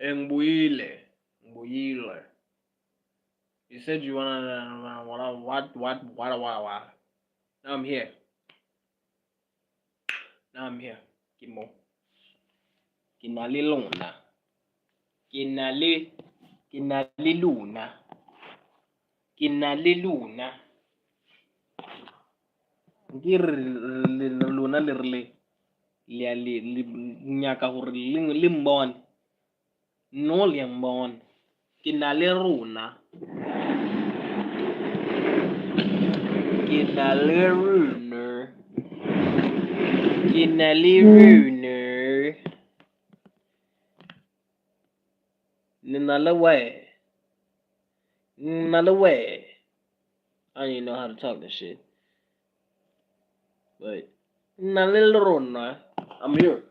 Ngibuyile. Ngibuyile. You said you wanna what? Now I'm here. Now I'm here. Kimo. Kinali luna. Kinali. Kinali luna. Kinali luna. Ngir luna lirle. Li nyaka hore limbon. No limbon. Kinali runa. Kinali runa. Kinali runa. Ninala way. Ninala way. I don't even know how to talk this shit. But Nalilrona. I'm here.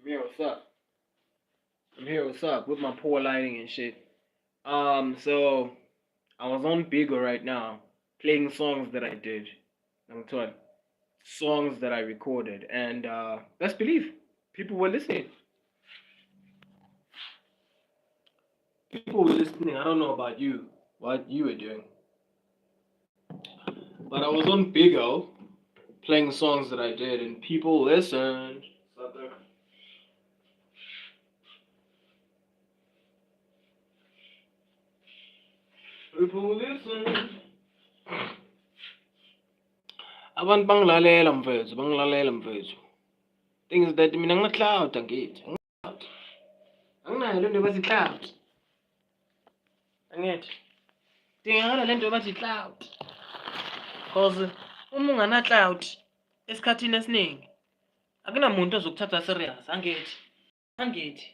I'm here, what's up? I'm here, what's up? With my poor lighting and shit. So I was on Bigo right now, playing songs that I did. I'm talking songs that I recorded, and best believe people were listening. People were listening. I don't know about you, what you were doing, but I was on Bigo playing songs that I did, and people listened. People listened. Abantu bangilalela mfethu, bangilalela mfethu. Thing is that mina ngina-cloud angithi. Anginayo le nto bathi cloud. Angithi. Dingakala le nto bathi cloud. Cause uma ungana-cloud esikhathini esiningi akunamuntu ozokuthatha serious, angithi. Angithi.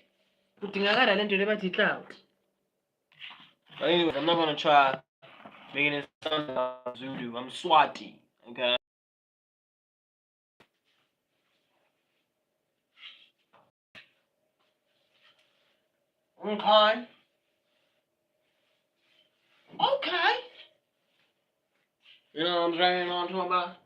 Kudingakala le nto le bathi cloud. But anyways, I'm not gonna try making it sound like Zulu. I'm Swati, okay? Okay. Okay. You know what I'm saying? You know what I'm talking about?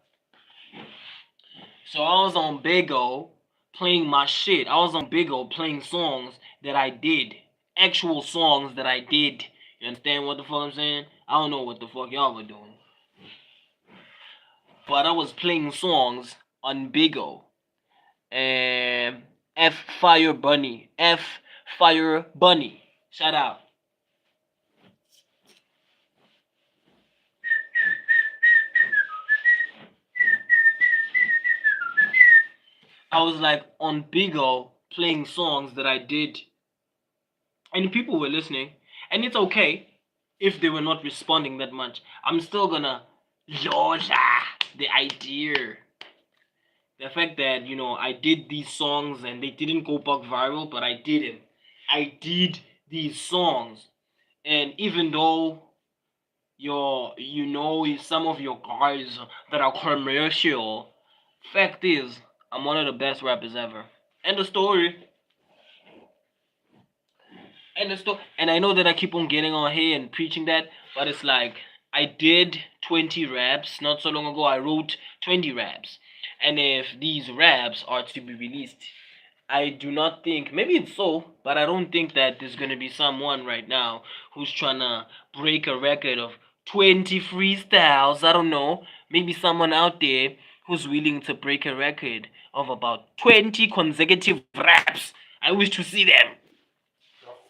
So I was on Bigo playing my shit. I was on Bigo playing songs that I did. Actual songs that I did. You understand what the fuck I'm saying? I don't know what the fuck y'all were doing. But I was playing songs on Bigo. And F Fire Bunny. F Fire Bunny. Shout out. I was like on Bigo playing songs that I did. And people were listening. And it's okay if they were not responding that much. I'm still gonna launch the idea. The fact that, you know, I did these songs and they didn't go back viral, but I did it. I did these songs. And even though some of your guys that are commercial, fact is, I'm one of the best rappers ever. End of story. And I know that I keep on getting on here and preaching that, but it's like I did 20 raps not so long ago. I wrote 20 raps, and if these raps are to be released, I do not think, maybe it's so, but I don't think that there's gonna be someone right now who's trying to break a record of 20 freestyles. I don't know, maybe someone out there who's willing to break a record of about 20 consecutive raps. I wish to see them.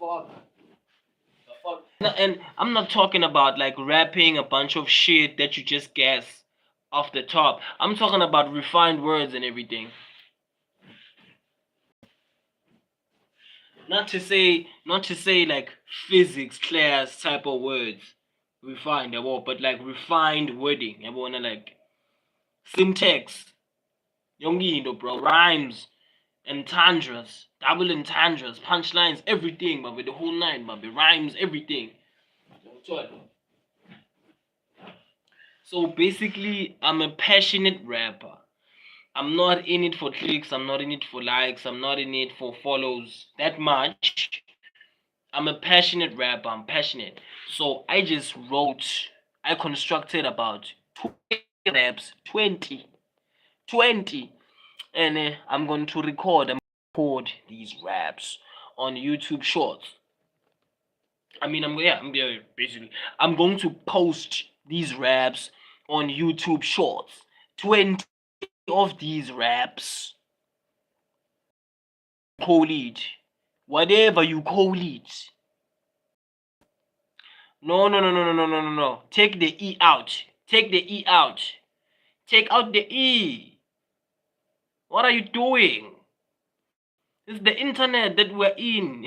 Fuck. And I'm not talking about like rapping a bunch of shit that you just guess off the top. I'm talking about refined words and everything. Not to say like physics class type of words. Refined, but like refined wording. Wanna like syntax. Yongindo, bro. Rhymes. Entendres, double entendres, punchlines, everything, but with the whole nine, but rhymes, everything. So basically, I'm a passionate rapper. I'm not in it for clicks, I'm not in it for likes, I'm not in it for follows that much. I'm a passionate rapper, I'm passionate. So I constructed about 20 raps, 20. And I'm going to record these raps on YouTube Shorts. Basically, I'm going to post these raps on YouTube Shorts. 20 of these raps, call it whatever you call it. No. Take the E out. Take the E out. Take out the E. What are you doing? It's the internet that we're in.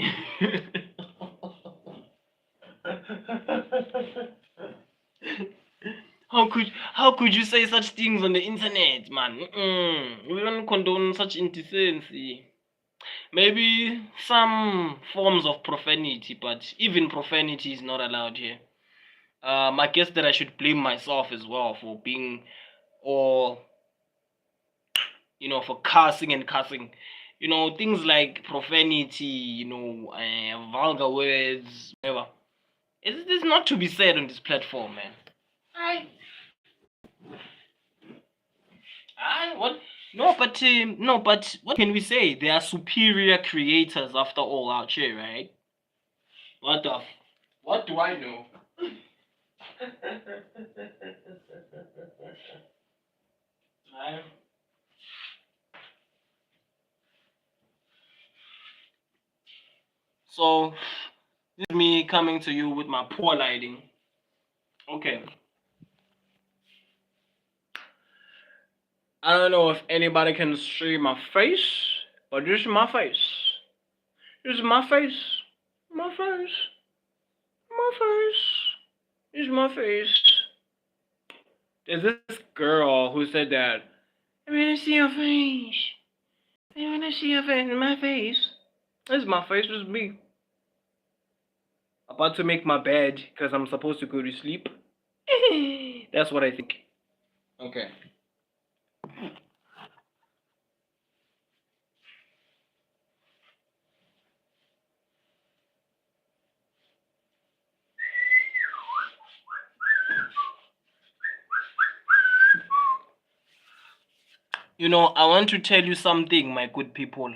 How could you say such things on the internet, man? We don't condone such indecency. Maybe some forms of profanity, but even profanity is not allowed here. I guess that I should blame myself as well for being, or for cursing and cussing. Things like profanity, vulgar words, whatever. It's not to be said on this platform, man. What? No, but what can we say? They are superior creators after all out here, right? What do I know? Right. So this is me coming to you with my poor lighting. Okay. I don't know if anybody can see my face, but this is my face. This is my face. My face. My face. This is my face. There's this girl who said that, I want to see your face. I want to see your face. My face. This is my face. This is me. About to make my bed because I'm supposed to go to sleep. That's what I think. Okay. I want to tell you something, my good people.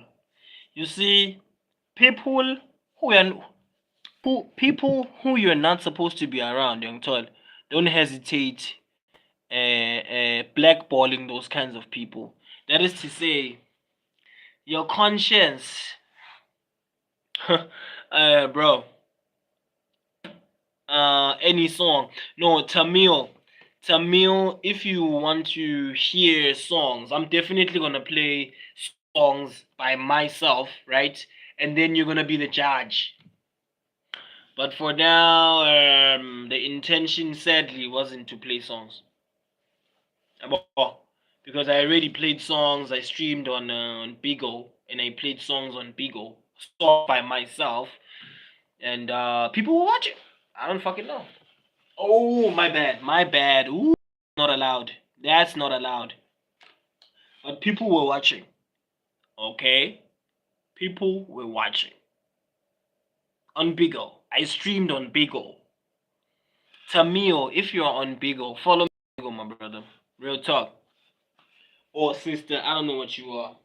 You see, people who are people who you're not supposed to be around, young tall, don't hesitate blackballing those kinds of people. That is to say, your conscience, bro. Any song. No, Tamil, if you want to hear songs, I'm definitely gonna play songs by myself, right? And then you're gonna be the judge. But for now, the intention sadly wasn't to play songs. Because I already played songs, I streamed on Bigo, and I played songs on Bigo, songs by myself, and people were watching. I don't fucking know. Oh, my bad. Ooh, not allowed. That's not allowed. But people were watching. Okay? People were watching. On Bigo. I streamed on Bigo. Tamil, if you're on Bigo, follow me on Bigo, my brother. Real talk. Or sister, I don't know what you are.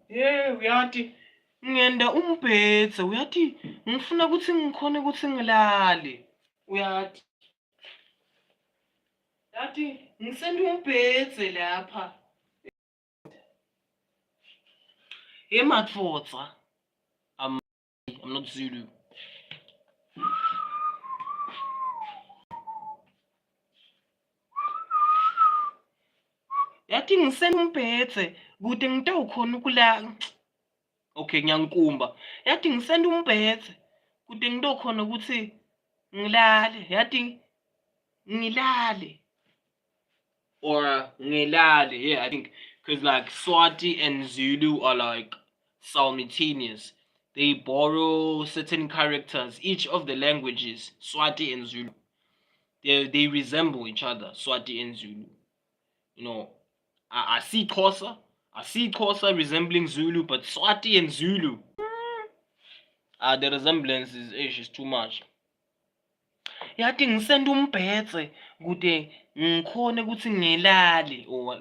Yeah, uyathi ngenda umbhethe uyathi ngifuna ukuthi ngikhona ukuthi ngilale uyathi ngisenda umbhethe lapha ematfotsa. I'm not Zulu. Yathi ngisenda umbhethe kude ngitawukhona ukulala. Okay, ngiyankumba. Yathi ngisenda umbhethe kude ngitokhona ukuthi ngilale. Yathi ngilale. Or ngilale. Yeah, I think because like Swati and Zulu are like simultaneous. They borrow certain characters, each of the languages, Swati and Zulu. They resemble each other, Swati and Zulu. I see Xhosa. I see Xhosa resembling Zulu, but Swati and Zulu, the resemblance is too much. yathi ngisenda umbhetse kude ngikhone ukuthi ngilale or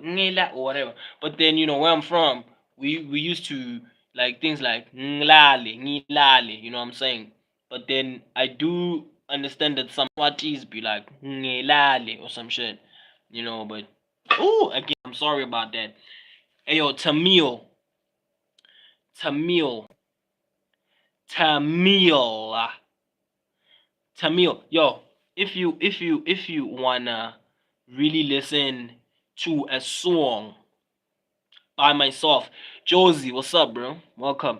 whatever. But then where I'm from, we used to like things like ngilale, you know what I'm saying? But then I do understand that some parties be like ngilale or some shit, but again, I'm sorry about that. Hey yo, Tamil, Tamil, yo, if you wanna really listen to a song by myself, Josie, what's up, bro? Welcome.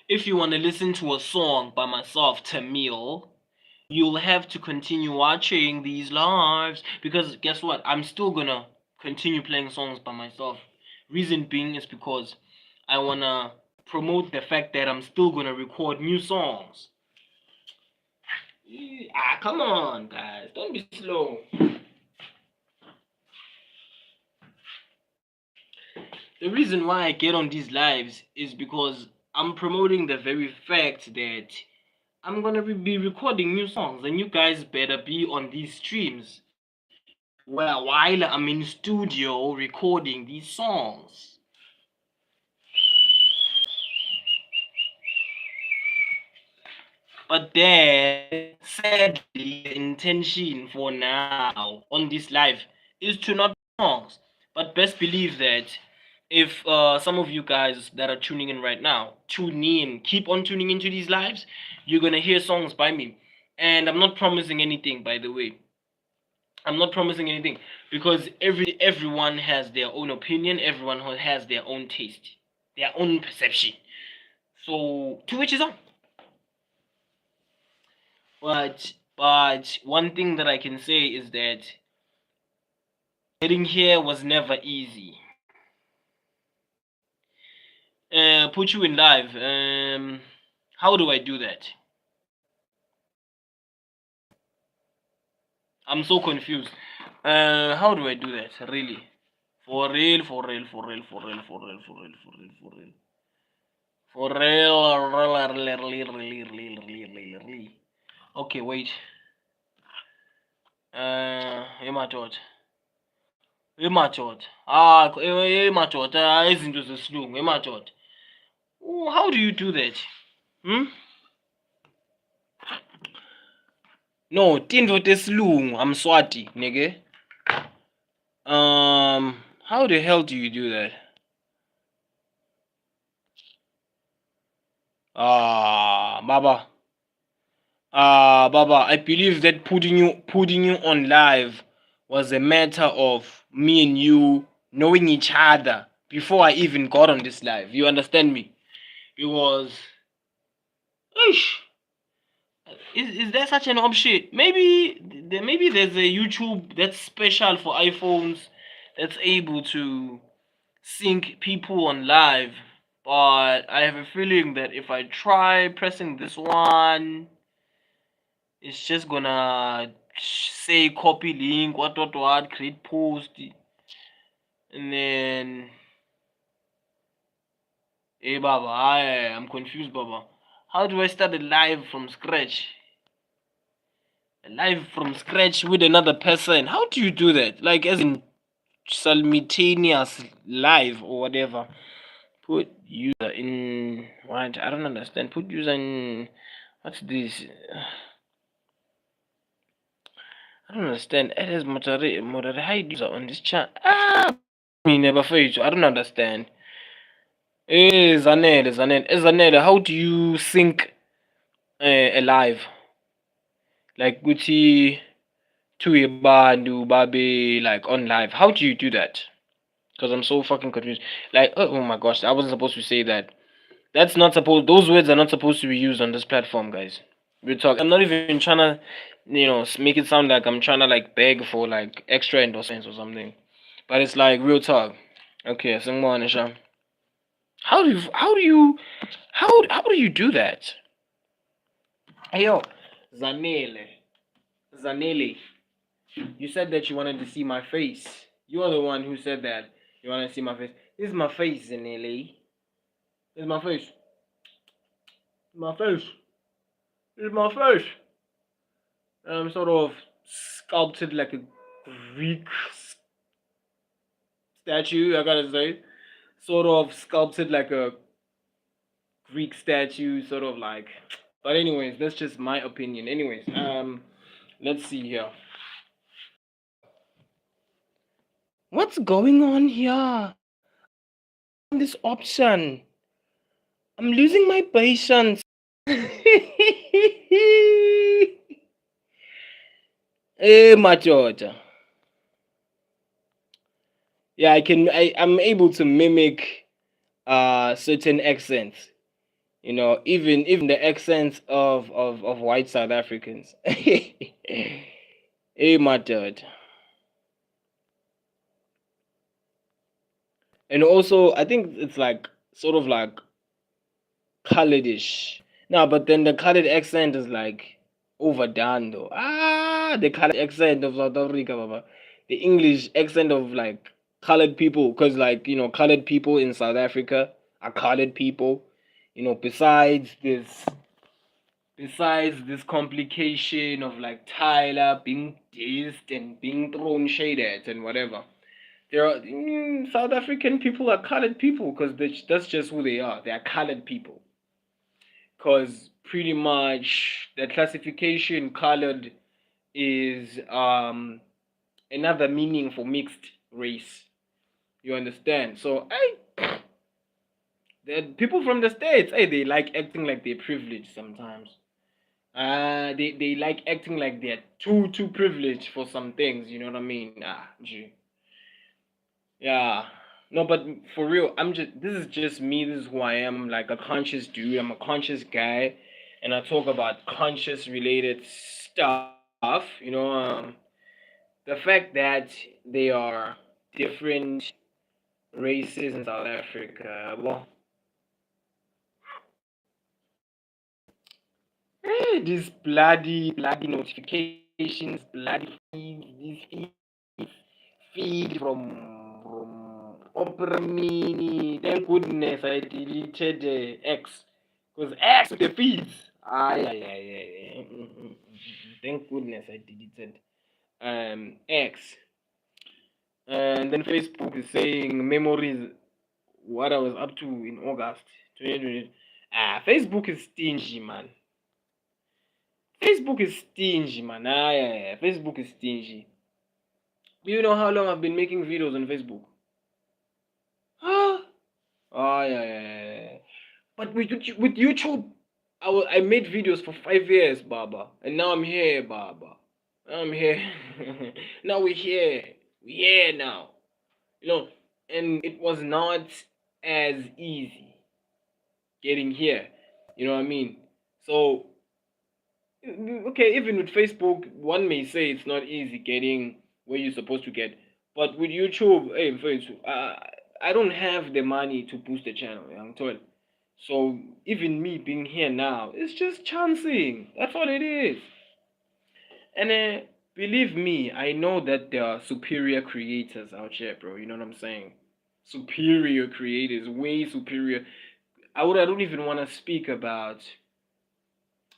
If you wanna listen to a song by myself, Tamil, you'll have to continue watching these lives because guess what? I'm still gonna continue playing songs by myself. Reason being is because I wanna promote the fact that I'm still gonna record new songs. Come on, guys, don't be slow. The reason why I get on these lives is because I'm promoting the very fact that I'm gonna be recording new songs, and you guys better be on these streams while I'm in studio recording these songs. But then, sadly, the intention for now on this live is to not songs. But best believe that if some of you guys that are tuning in right now tune in, keep on tuning into these lives, you're gonna hear songs by me. And I'm not promising anything, by the way. I'm not promising anything because everyone has their own opinion. Everyone has their own taste, their own perception. So to which is on. But one thing that I can say is that getting here was never easy. Put you in live. How do I do that? I'm so confused. How do I do that? Really? For real, for real, for real, for real, for real, for real, for real, for real. For real, really. Okay, wait. Ematot. Ematot. Izinto zesilungu. Ematot. How do you do that? No, tinto tesilungu. I'm Swati, nigga. How the hell do you do that? Baba. Baba, I believe that putting you on live was a matter of me and you knowing each other before I even got on this live. You understand me? Because, is there such an option? Maybe there's a YouTube that's special for iPhones that's able to sync people on live. But I have a feeling that if I try pressing this one, it's just gonna say copy link, what, create post, and then, hey, Baba, I'm confused, Baba. How do I start a live from scratch? A live from scratch with another person? How do you do that? Like, as in simultaneous live or whatever. Put user in what? I don't understand. Put user in what's this? I don't understand. It is moderate user on this chat. Me never face. I don't understand. Zanele. How do you sync a live? Like Gucci to a bandu babe like on live. How do you do that? Because I'm so fucking confused. Like, oh my gosh, I wasn't supposed to say that. That's not supposed. Those words are not supposed to be used on this platform, guys. Real talk. I'm not even trying to, make it sound like I'm trying to like beg for like extra endorsements or something. But it's like real talk. Okay, so Anisha. How do you do that? Hey yo, Zanele. You said that you wanted to see my face. You are the one who said that you want to see my face. This is my face, Zanele. This is my face. My face. This is my face. Sort of sculpted like a Greek statue. I gotta say, sort of sculpted like a Greek statue, sort of like. But anyways, that's just my opinion. Anyways, let's see here. What's going on here? This option. I'm losing my patience. Hey, Machocha. Yeah, I'm able to mimic certain accents. You know, even the accents of white South Africans. Hey, Machocha. And also, I think it's like sort of like coloredish. No, but then the colored accent is like overdone though. The colored accent of South Africa, baba. The English accent of like colored people, because like colored people in South Africa are colored people. Besides this complication of like Tyler being dissed and being thrown shade at and whatever. South African people are colored people because that's just who they are. They are colored people. Because pretty much the classification colored is another meaning for mixed race. You understand? So the people from the states, they like acting like they're privileged sometimes. They like acting like they're too privileged for some things. You know what I mean? Gee. Yeah. No, but for real, this is just me. This is who I am. I'm like a conscious dude. I'm a conscious guy, and I talk about conscious related stuff. The fact that they are different races in South Africa. Well, these bloody notifications, bloody feeds, these feed from Opera Mini. Thank goodness I deleted X, because X with the feeds. Thank goodness I deleted X. And then Facebook is saying memories, what I was up to in August 2020. Facebook is stingy, man. Facebook is stingy, man. Facebook is stingy. Do you know how long I've been making videos on Facebook? Huh? Oh yeah. But with YouTube, I made videos for 5 years, Baba, and now I'm here, Baba. Now I'm here. Now we're here. We're here now. And it was not as easy getting here. You know what I mean? So okay, even with Facebook, one may say it's not easy getting where you're supposed to get. But with YouTube, hey, friends, I don't have the money to boost the channel. I'm told. So even me being here now, it's just chancing. That's what it is. And believe me, I know that there are superior creators out here, bro. You know what I'm saying? Superior creators, way superior. I don't even want to speak about.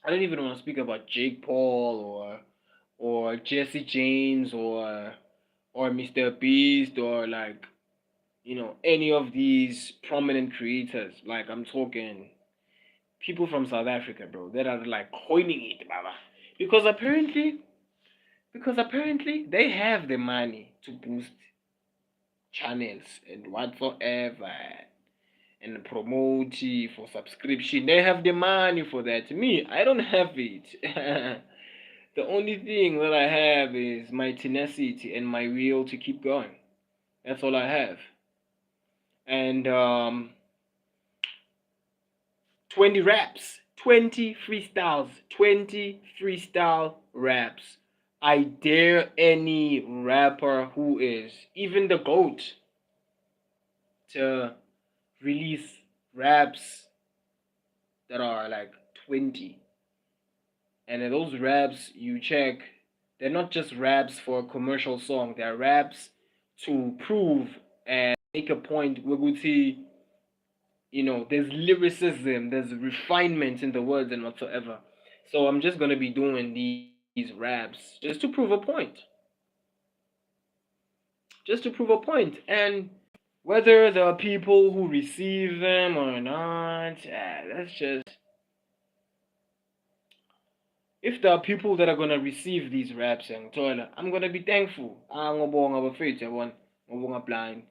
I don't even want to speak about Jake Paul or Jesse James or Mr. Beast or like any of these prominent creators. Like I'm talking people from South Africa, bro, that are like coining it, baba. Because apparently they have the money to boost channels and whatsoever and promote for subscription. They have the money for that. Me, I don't have it. The only thing that I have is my tenacity and my will to keep going. That's all I have. And 20 raps, 20 freestyles, 20 freestyle raps. I dare any rapper who is even the GOAT to release raps that are like 20. And those raps you check, they're not just raps for a commercial song, they're raps to prove and make a point. We would see, there's lyricism, there's refinement in the words and whatsoever. So I'm just gonna be doing these these raps just to prove a point. Just to prove a point. And whether there are people who receive them or not, that's just. If there are people that are gonna receive these raps, I'm gonna be thankful. Ngobonga bafethu yabona, ngobonga blind.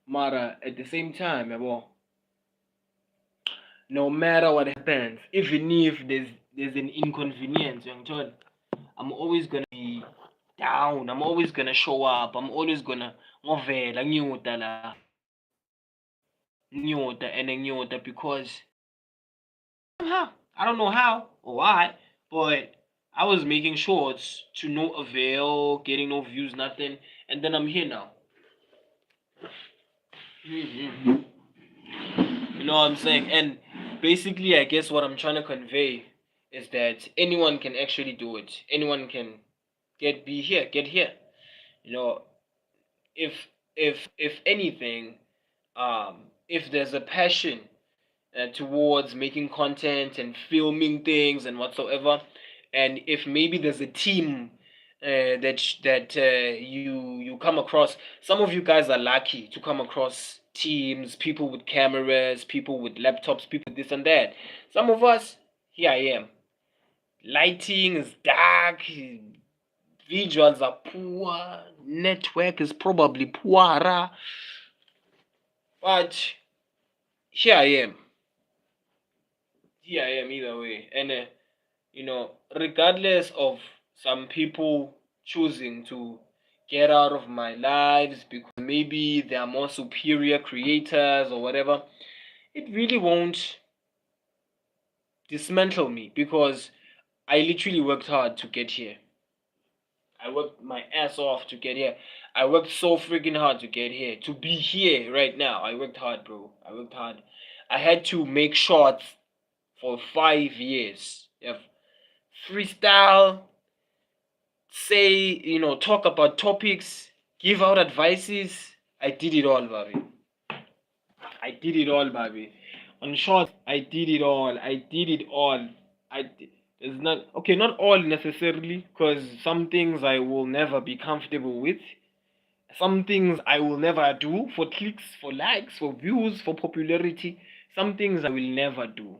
Mara at the same time, yabo, no matter what happens, even if there's an inconvenience, I'm always gonna be down. I'm always gonna show up. I'm always gonna ngovela nyuta la nyuta and nyuta because somehow I don't know how or why, but I was making shorts to no avail, getting no views, nothing, and then I'm here now. You know what I'm saying? And basically, I guess what I'm trying to convey is that anyone can actually do it. Anyone can get here. You know, if if anything, if there's a passion towards making content and filming things and whatsoever, and if maybe there's a team that you come across, some of you guys are lucky to come across teams, people with cameras, people with laptops, people with this and that. Some of us, here I am. Lighting is dark, visuals are poor, network is probably poorer, but here I am. Here I am either way. And regardless of some people choosing to get out of my lives because maybe they are more superior creators or whatever, it really won't dismantle me because I literally worked hard to get here. I worked my ass off to get here. I worked so freaking hard to get here. To be here right now, I worked hard, bro. I worked hard. I had to make shorts for 5 years. Yeah, freestyle, say, talk about topics, give out advices. I did it all, baby. I did it all, baby. On short, I did it all. I did it all. It's not okay, not all necessarily, because some things I will never be comfortable with. Some things I will never do for clicks, for likes, for views, for popularity. Some things I will never do.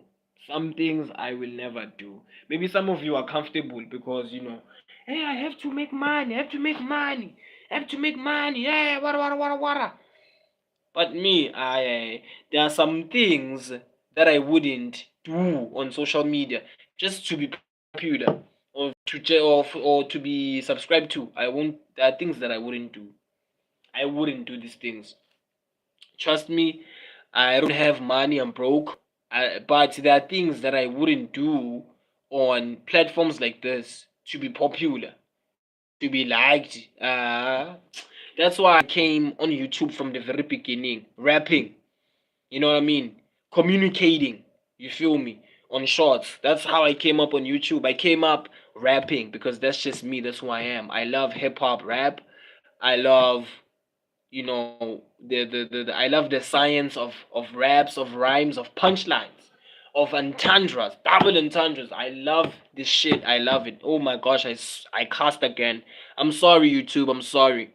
Some things I will never do. Maybe some of you are comfortable because hey, I have to make money, I have to make money, I have to make money, yeah, wara. But me, I there are some things that I wouldn't do on social media just to be popular or to be subscribed to. I won't. There are things that I wouldn't do. I wouldn't do these things. Trust me, I don't have money. I'm broke. But there are things that I wouldn't do on platforms like this to be popular, to be liked. That's why I came on YouTube from the very beginning, rapping. You know what I mean? Communicating. You feel me? On shorts. That's how I came up on YouTube. I came up rapping because that's just me. That's who I am. I love hip hop rap. I love, I love the science of raps, of rhymes, of punchlines, of entendres, double entendres. I love this shit. I love it. Oh my gosh, I cast again. I'm sorry, YouTube. I'm sorry.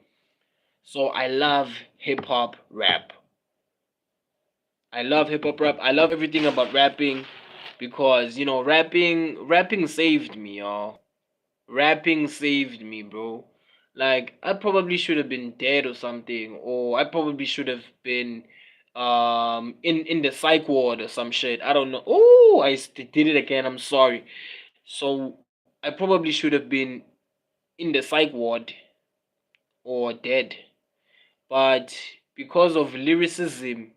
So I love hip hop rap. I love hip hop rap. I love everything about rapping because rapping saved me, y'all. Rapping saved me, bro. Like I probably should have been dead or something, or I probably should have been in the psych ward or some shit. I don't know. Oh, did it again. I'm sorry. So I probably should have been in the psych ward or dead, but because of lyricism,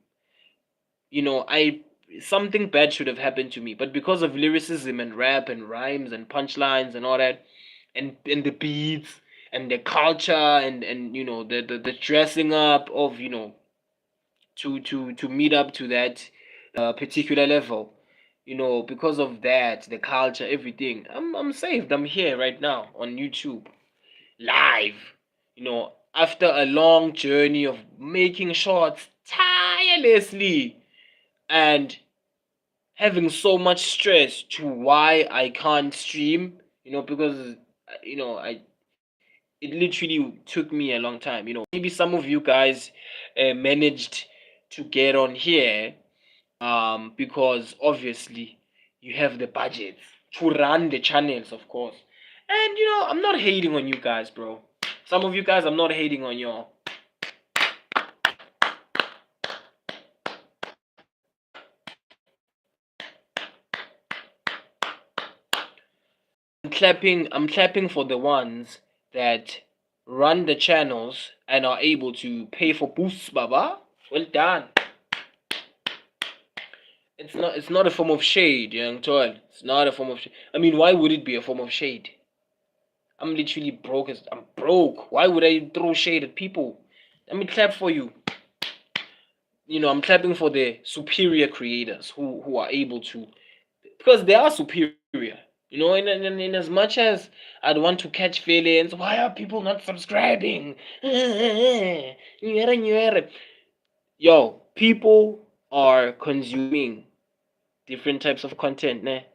I something bad should have happened to me, but because of lyricism and rap and rhymes and punchlines and all that, and the beats and the culture and the dressing up of to meet up to that particular level, because of that, the culture, everything, I'm saved. I'm here right now on YouTube live. After a long journey of making shorts tirelessly and having so much stress to why I can't stream, because I it literally took me a long time. Maybe some of you guys managed to get on here because obviously you have the budget to run the channels, of course. And I'm not hating on you guys, bro. Some of you guys, I'm not hating on y'all. I'm clapping for the ones that run the channels and are able to pay for boosts, baba. Well done. It's not a form of shade, young toil. It's not a form of shade. I mean, why would it be a form of shade? I'm literally broke as I'm broke. Why would I throw shade at people? Let me clap for you. I'm clapping for the superior creators who are able to, because they are superior. In as much as I'd want to catch feelings, why are people not subscribing? Yo, people are consuming different types of content, né?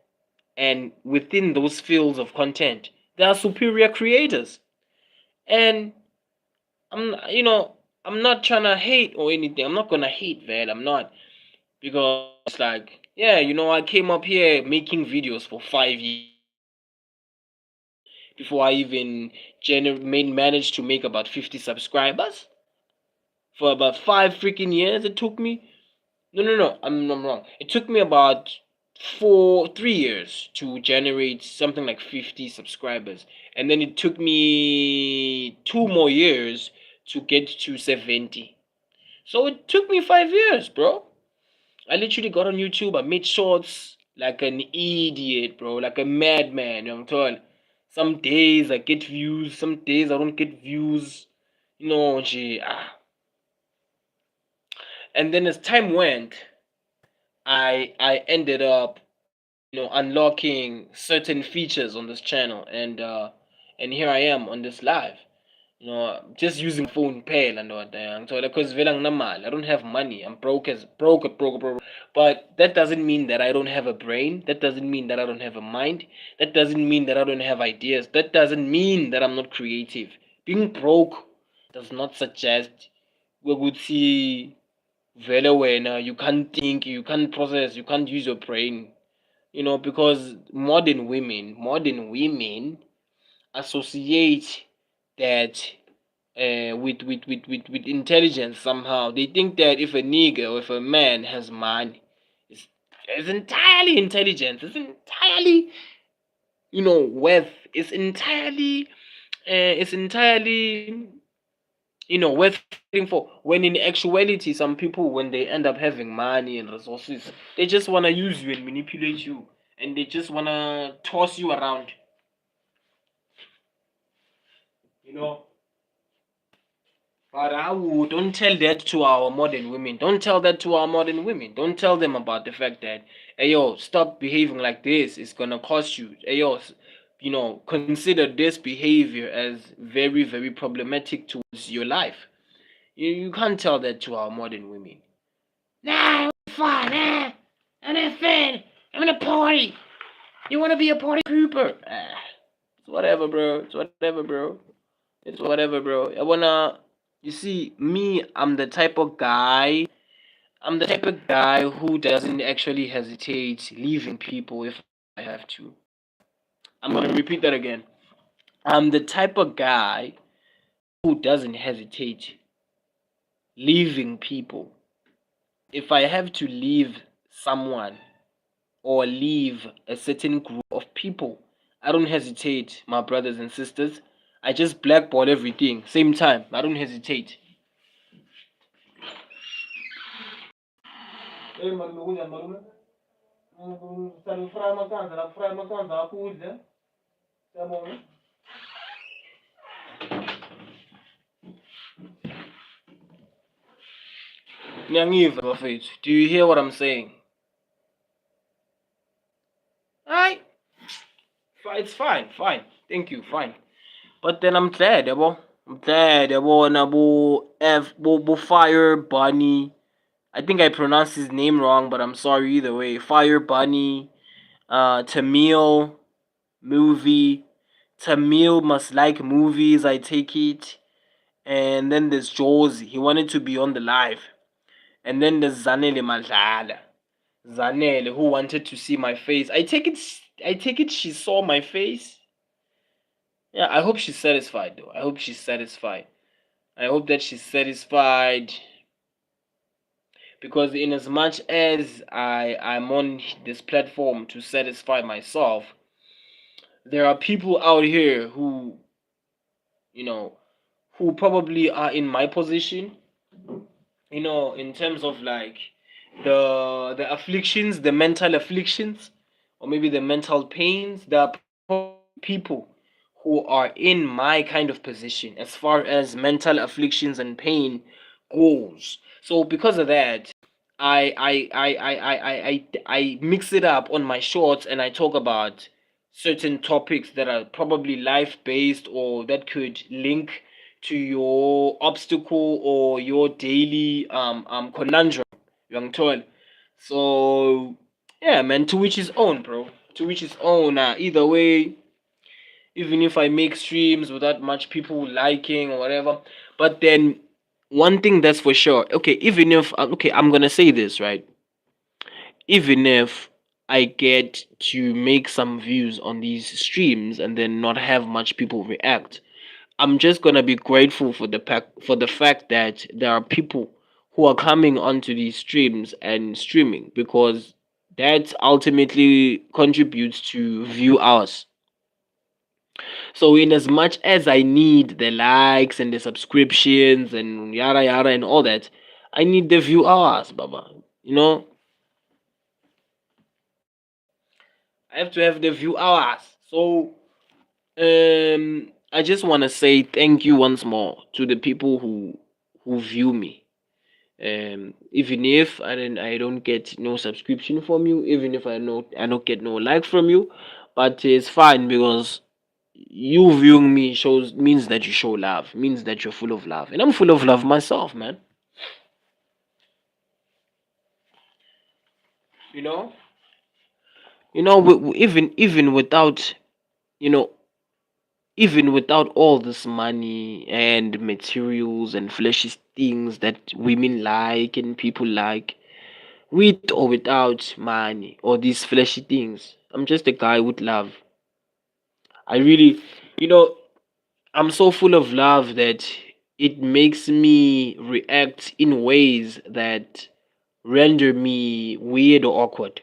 And within those fields of content, there are superior creators. And I'm, you know, I'm not trying to hate or anything. I'm not gonna hate that. I'm not, because like, yeah, I came up here making videos for 5 years before I even managed to make about 50 subscribers. For about 5 freaking years, it took me. No, no, no. I'm wrong. It took me about 3 years to generate something like 50 subscribers, and then it took me 2 more years to get to 70. So it took me 5 years, bro. I literally got on YouTube. I made shorts like an idiot, bro, like a madman. I'm telling. Some days I get views, some days I don't get views. Gee, And then as time went, I ended up unlocking certain features on this channel, and here I am on this live, just using phone pay and what. So because I don't have money. I'm broke. But that doesn't mean that I don't have a brain. That doesn't mean that I don't have a mind. That doesn't mean that I don't have ideas. That doesn't mean that I'm not creative. Being broke does not suggest we would see vele wena you can't think, you can't process, you can't use your brain. Because modern women associate that with intelligence somehow. They think that if a nigga or if a man has money, it's entirely intelligence. It's entirely, worth. It's entirely worth fighting for. When in actuality, some people, when they end up having money and resources, they just wanna use you and manipulate you, and they just wanna toss you around. You know. But don't tell that to our modern women. Don't tell that to our modern women. Don't tell them about the fact that, hey yo, stop behaving like this. It's gonna cost you. Hey yo, consider this behavior as very, very problematic towards your life. You can't tell that to our modern women. Nah, it's fine. I'm not a fan. I'm in a party. You wanna be a party pooper? It's whatever, bro. It's whatever, bro. It's whatever, bro. You see, me, I'm the type of guy who doesn't actually hesitate leaving people if I have to. I'm gonna repeat that again. I'm the type of guy who doesn't hesitate leaving people. If I have to leave someone or leave a certain group of people, I don't hesitate, my brothers and sisters. I just blackball everything. Same time. I don't hesitate. Do you hear what I'm saying? Alright. It's fine, fine. Thank you, fine. But then I'm glad, yabo. I'm glad, yabo, na bo Fire Bunny. I think I pronounced his name wrong, but I'm sorry either way. Fire Bunny, Tamil movie, Tamil must like movies, I take it. And then there's Josie. He wanted to be on the live. And then there's Zanele Madlala. Zanele, who wanted to see my face. I take it she saw my face. Yeah, I hope she's satisfied though. I hope she's satisfied. I hope that she's satisfied because in as much as I'm on this platform to satisfy myself, there are people out here you know, who probably are in my position, in terms of like the afflictions, the mental afflictions, or maybe the mental pains. There are probably people who are in my kind of position as far as mental afflictions and pain goes. So because of that, I mix it up on my shorts and I talk about certain topics that are probably life based or that could link to your obstacle or your daily conundrum. Young toil. So yeah, man, to which his own, bro. To which his own. Either way, even if I make streams without much people liking or whatever. But then one thing that's for sure, okay, even if okay, I'm gonna say this, right? Even if I get to make some views on these streams and then not have much people react, I'm just gonna be grateful for the fact that there are people who are coming onto these streams and streaming because that ultimately contributes to view hours. So in as much as I need the likes and the subscriptions and yada yada and all that, I need the view hours, Baba. You know, I have to have the view hours. So I just want to say thank you once more to the people who view me. Even if I don't get no subscription from you, even if I don't get no like from you, but it's fine because you viewing me shows means that you show love, means that you're full of love, and I'm full of love myself, man. You know, even without you know even without all this money and materials and fleshy things that women like and people like, with or without money or these fleshy things, I'm just a guy with love. I really, you know, I'm so full of love that it makes me react in ways that render me weird or awkward.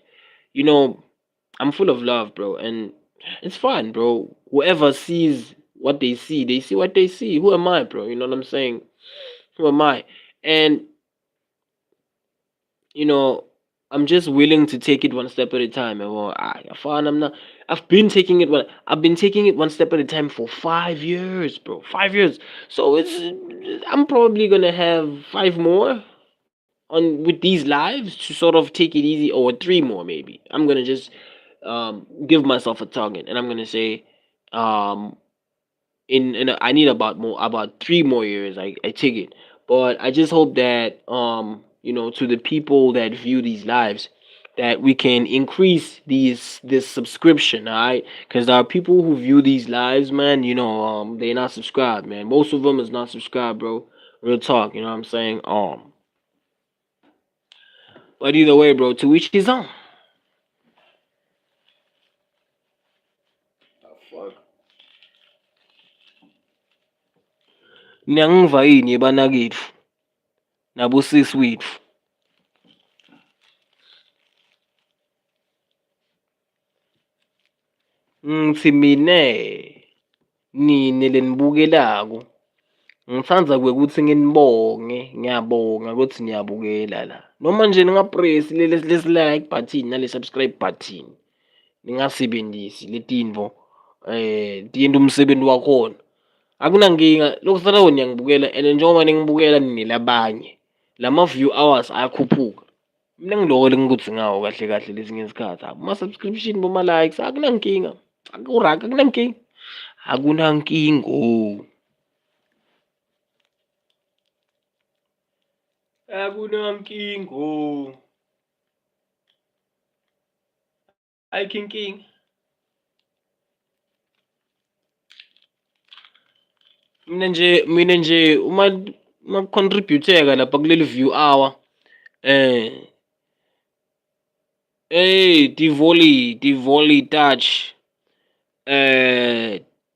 You know, I'm full of love, bro, and it's fun, bro. Whoever sees what they see what they see. Who am I, bro? You know what I'm saying? Who am I? And you know, I'm just willing to take it one step at a time. And well, fine, I'm not. I've been taking it one step at a time for 5 years, bro. 5 years. So I'm probably gonna have five more on with these lives to sort of take it easy, or three more maybe. I'm gonna just give myself a target, and I'm gonna say um in I need about 3 more years. I take it, but I just hope that to the people that view these lives, that we can increase this subscription, all right? Because there are people who view these lives, man. They're not subscribed, man. Most of them is not subscribed, bro. Real talk, you know what I'm saying? But either way, bro, to each his own. Fuck. Niyangiva yini yebanaketfu nabosisi wetfu. Ngitsi mine nine lenibukelako, ngitsandza kwekuthi nginibonge, ngiyabonga ukuthi niyabukela la. Noma nje ningapresi lesi-like button nale-subscribe button, ningasebentisi letintfo tiyenta umsebenti wakhona. Akunankinga, lokusala wona niyangibukela and njengoba ningibukela ninelabanye, lama-view hours ayakhuphuka. Mina ngiloko lengikutsi ngawo kahle kahle lesinye isikhathi. Ama-subscription boma-likes akunankinga. Akunankinga. Akunankingo. Akunankingo. Hayi King King. Mina nje uma contribute-ka lapha kuleli view hour. Hey, Tivoli touch.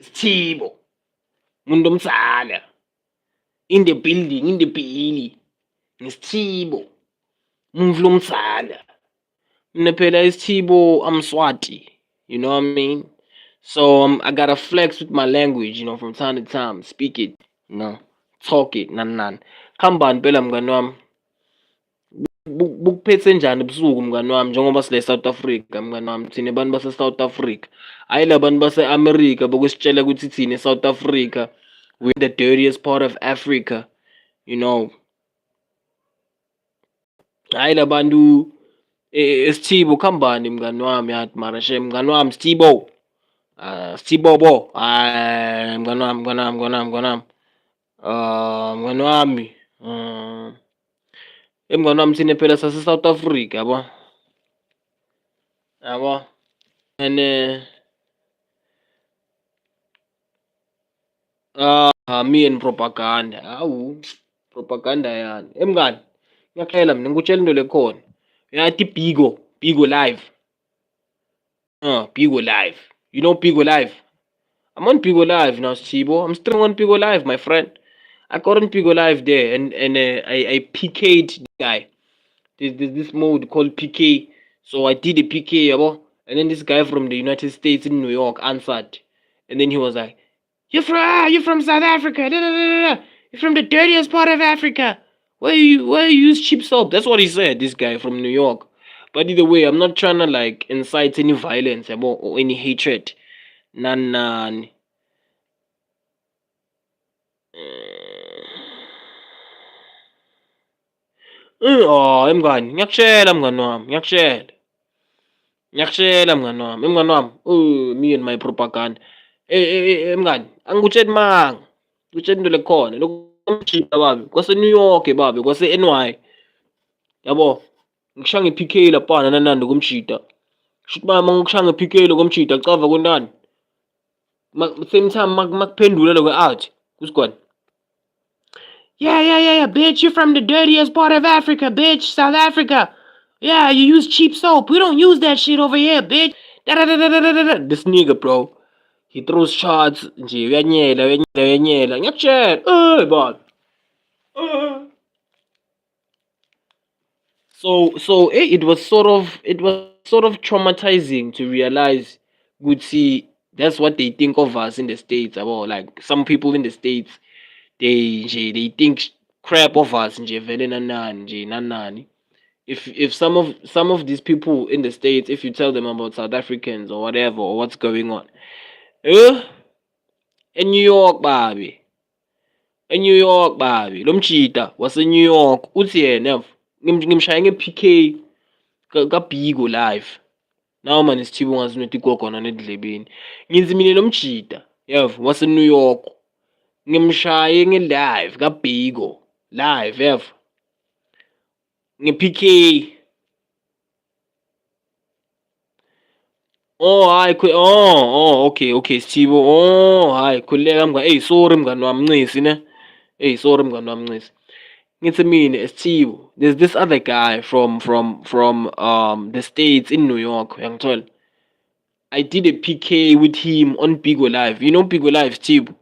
Sithibo. Umuntu omdala. In the building, in the bili. Ngisithibo. Umuntu omdala. Mina phela isithibo, I'm Swati. You know what I mean? So I gotta flex with my language, from time to time. Speak it, talk it, nan. Khambani phela mngani wami. Bukuphethe njani ebusuku mngani wami njengoba sile South Africa mngani wami thina abantu base South Africa. Hayi labantu base America bokusitshela ukuthi thina South Africa we're the dirtiest part of Africa, you know. Hayi labantu Sithibo khambani mngani wami yathi mara mngani wami Sithibo. Sithibobo. Mngani wami. Mngani wami. Mngani wami thina phela sase South Africa yabo. And me and propaganda. Hawu, propaganda yani. Mngani, ngiyakuhlela mina ngikutshela into lekhona. Uyathi Bigo live. Bigo live. You know Bigo live? I'm on Bigo live now, Sithibo. I'm still on Bigo live, my friend. I got on Bigo live there and I PK'd the guy. There's this mode called PK. So I did a PK, yabo. And then this guy from the United States in New York answered. And then he was like, You're from South Africa. Da, da, da, da. You're from the dirtiest part of Africa. Where you use cheap soap. That's what he said, this guy from New York. But either way, I'm not trying to like incite any violence or any hatred. Nan. Mngani, ngiyakutshela mngani wami, ngiyakutshela mngani wami, me and my propaganda. Mngani, angikutsheli manga, ngikutshela into lekhona, lokumjida babi, kwase-New York babi, kwase-NY, yabo, ngishaye nge-PK laphana nanandi komjida. Shuthi uma ngikushaya nge-PK lokomjida, cava konani. Same time makuphendula lokho out, kusigwani. Yeah, bitch, you're from the dirtiest part of Africa, bitch, South Africa. Yeah, you use cheap soap. We don't use that shit over here, bitch. This nigga, bro, he throws shots nje, uyanyela. Ngiyakutshela, baba. So it was sort of traumatizing to realize, good see, that's what they think of us in the States. About like some people in the States, they think crap of us nje vele nanani. If some of these people in the States, if you tell them about South Africans or whatever or what's going on, in New York, baby. Lo mchita wase-New York uthi yena ngimshaya nge-PK kaBhigo live. Nawu manje Sithibo ungazi nokuthi igogona nedlebeni. Ngithi mina lo mchita, yavo, wase-New York. Ngimshaye nge-live kaBhigo live, yavo. Nge-PK. Okay, Sithibo. Hayi, khulileka mngani. Hey, sorry mngani wami Ncisi ne. Hey, sorry mngani wami Ncisi. Ngithi mina Sithibo, there's this other guy from the States in New York, uyangithola. I did a PK with him on Bigo Live. You know Bigo Live, Sithibo?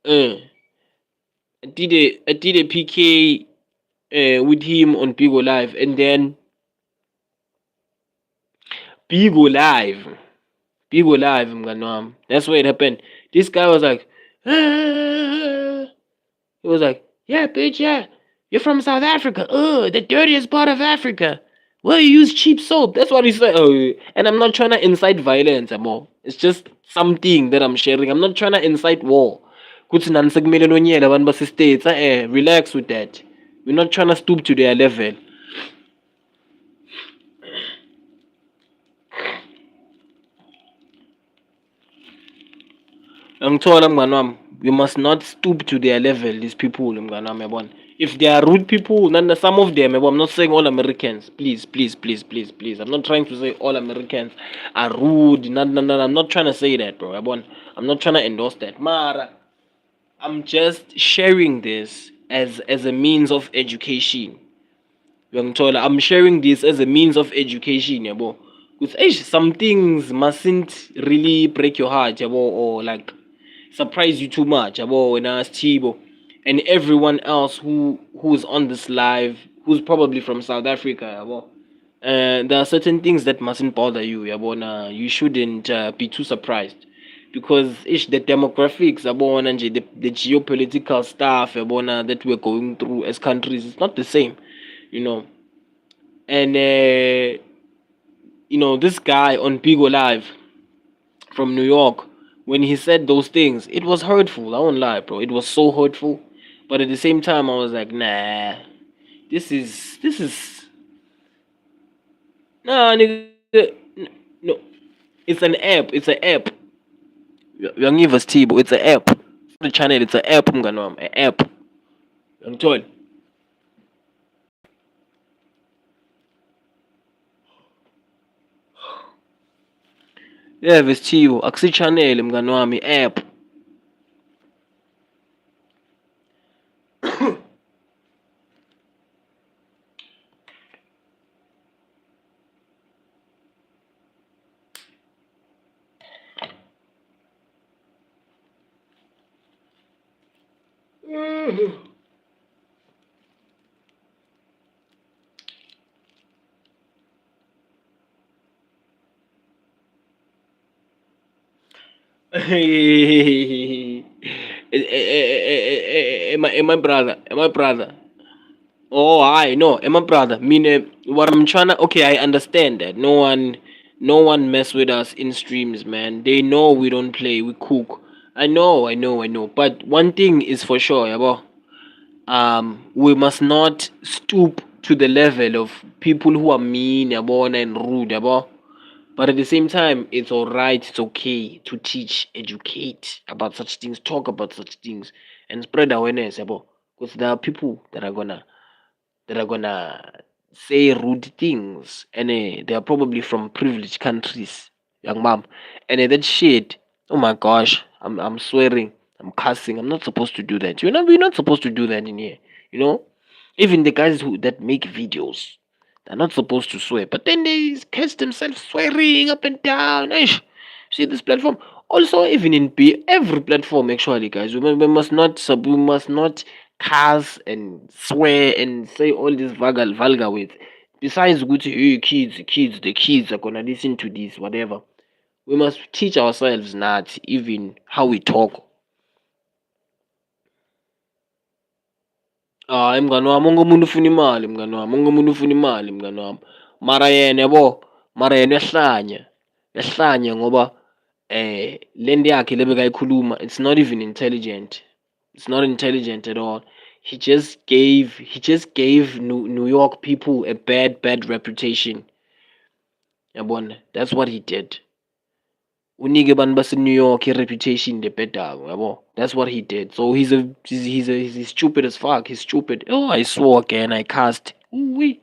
I did a PK with him on Bigo Live, and then Bigo Live, mngani wami. That's where it happened. This guy was like, he was like, yeah, bitch, yeah. You're from South Africa. The dirtiest part of Africa. Well, you use cheap soap. That's what he said. And I'm not trying to incite violence, amo. It's just something that I'm sharing. I'm not trying to incite war. Kuthi nani sekumele nonyele abantu base-States. Relax with that. We're not trying to stoop to their level. Angithola mngani wami, we must not stoop to their level, these people mngani wami yabona. If they are rude people, some of them, I'm not saying all Americans. Please. I'm not trying to say all Americans are rude. I'm not trying to say that, bro. I'm not trying to endorse that. Mara, I'm just sharing this as a means of education. Uyangithola? I'm sharing this as a means of education, yabo. Because some things mustn't really break your heart, yabo, or like surprise you too much, yabo, when I ask Tibo and everyone else who's on this live, who's probably from South Africa, yabo. There are certain things that mustn't bother you, yabona. You shouldn't be too surprised because the demographics, yabona, nje, the geopolitical stuff, yabona, that we're going through as countries, it's not the same, you know. And this guy on Bigo Live from New York, when he said those things, it was hurtful. I won't lie, bro. It was so hurtful. But at the same time, I was like, nah, this is nah, nigga. No, it's an app. It's an app. Young Evers Tibo. It's an app. It's not a channel. It's an app. I'm gonna an app. I'm told. Yeah, Vestivo. Axi channel. I'm gonna app. My brother, my brother. Oh, I know, my brother. Mean what I'm trying to. Okay, I understand that. No one mess with us in streams, man. They know we don't play. We cook. I know. But one thing is for sure, yabo. We must not stoop to the level of people who are mean, yabo, and rude, yabo. But at the same time, it's all right. It's okay to teach, educate about such things, talk about such things, and spread awareness, yabo. Because there are people that are gonna say rude things, and they are probably from privileged countries, young mom, and that shit. Oh my gosh, I'm swearing, I'm cussing. I'm not supposed to do that. We're not supposed to do that in here. You know, even the guys who that make videos, they're not supposed to swear, but then they catch themselves swearing up and down. Eish. See this platform. Also, even in every platform, actually, guys, we must not curse and swear and say all these vulgar words. Besides, good hey, kids, the kids are gonna listen to this, whatever. We must teach ourselves not even how we talk. Mngani wami, wonke umuntu ufuna imali, mngani wami, wonke umuntu ufuna imali, mngani wami. Mara yena uyahlanya ngoba le nto yakhe le bekayikhuluma, it's not even intelligent. It's not intelligent at all. He just gave New York people a bad reputation. Yabona, that's what he did. Unike abantu base-New York i-reputation lebhedako, yabo. That's what he did. So he's stupid as fuck. He's stupid. Oh, I swore again. I cussed. Ooh-wee.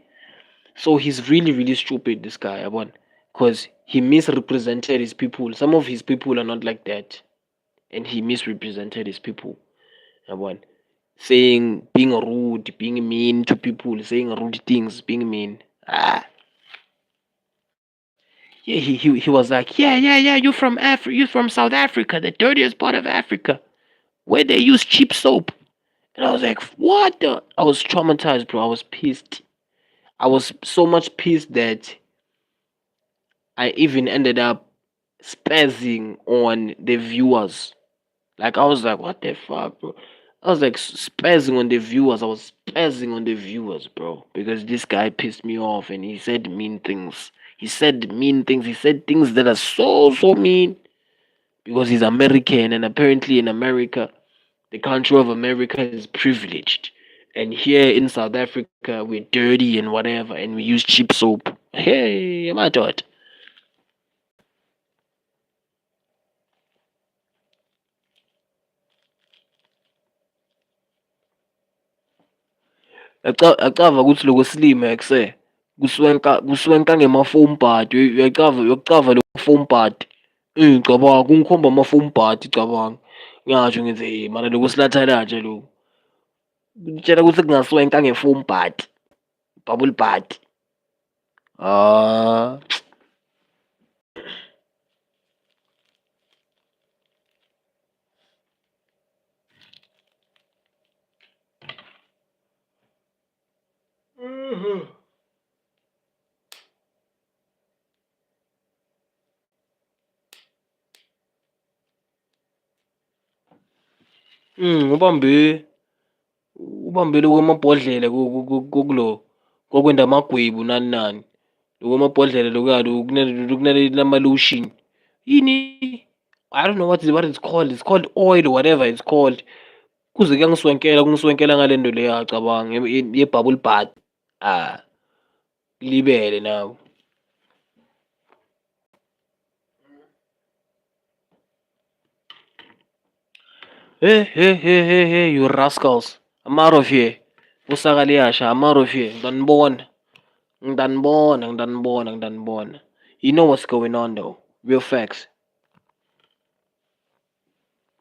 So he's really, really stupid, this guy, yabona. Because he misrepresented his people. Some of his people are not like that. And he misrepresented his people. Yabona. Saying, being rude, being mean to people, saying rude things, being mean. Yeah, he was like, yeah, you're from South Africa, the dirtiest part of Africa, where they use cheap soap. And I was like, what the? I was traumatized, bro. I was pissed. I was so much pissed that I even ended up spazzing on the viewers. Like, I was like, what the fuck, bro? I was like spazzing on the viewers. I was spazzing on the viewers, bro. Because this guy pissed me off and he said mean things. He said mean things. He said things that are so mean. Because he's American, and apparently in America, the country of America is privileged. And here in South Africa, we're dirty and whatever, and we use cheap soap. Hey, my thought. Acava ukuthi loko silime kuse kuswenka ngema-foam party uyacava lo foam party. Cabanga kungikhomba ama-foam party cabanga. Ngingasho ngithi mara loku silathalatshe loku. Kutshela ukuthi kungaswenka nge-foam butt, bubble butt. Ah. Ubambile kwamabhodlela kokulo kokwenda amagwebu nani nani. Lokwamabhodlela lokuya kunama-lotion. Yini? I don't know what it's called. It's called oil or whatever it's called. Kuze kungiswenkela ngale nto leya cabanga ye-bubble butt. Libele nawe. Hey, you rascals. I'm out of here. Usakaliyasha, I'm out of here. Ngidanibona. You know what's going on though. Real facts.